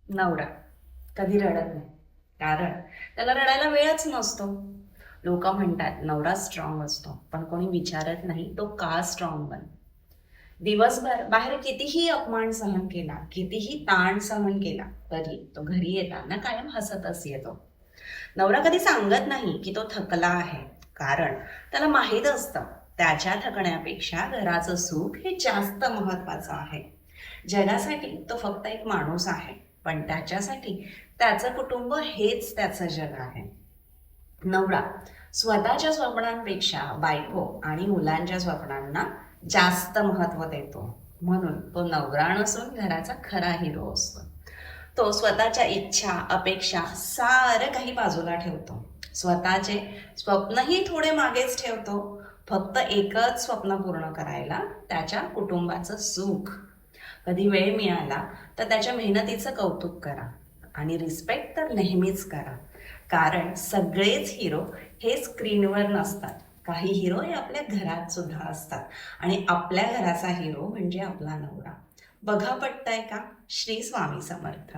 नवरा कधी रडत नाही, कारण त्याला रडायला वेळच नसतो. लोक म्हणतात नवरा स्ट्रॉंग असतो, पण कोणी विचारत नाही तो का स्ट्रॉंग बन. दिवसभर बाहेर कितीही अपमान सहन केला, कितीही ताण सहन केला, तरी तो घरी येताना कायम हसतच येतो. नवरा कधी सांगत नाही की तो थकला आहे, कारण त्याला माहीत असतं त्याच्या थकण्यापेक्षा घराचं सुख हे जास्त महत्वाचं आहे. जगासाठी तो फक्त एक माणूस आहे, पण त्याच्यासाठी त्याचं कुटुंब हेच त्याचं जग आहे. नवरा स्वतःच्या स्वप्नांपेक्षा बायको आणि मुलांच्या स्वप्नांना जास्त महत्व देतो, म्हणून तो नवरा नसून घराचा खरा हिरो असतो. तो स्वतःच्या इच्छा अपेक्षा सारं काही बाजूला ठेवतो, स्वतःचे स्वप्नही थोडे मागेच ठेवतो, फक्त एकच स्वप्न पूर्ण करायला, त्याच्या कुटुंबाचं सुख. कधी वेळ मिळाला तर त्याच्या मेहनतीचं कौतुक करा आणि रिस्पेक्ट तर नेहमीच करा, कारण सगळेच हिरो हे स्क्रीनवर नसतात. काही हिरो हे आपल्या घरात सुद्धा असतात, आणि आपल्या घराचा हिरो म्हणजे आपला नवरा. बघा, पटतंय का? श्री स्वामी समर्थ.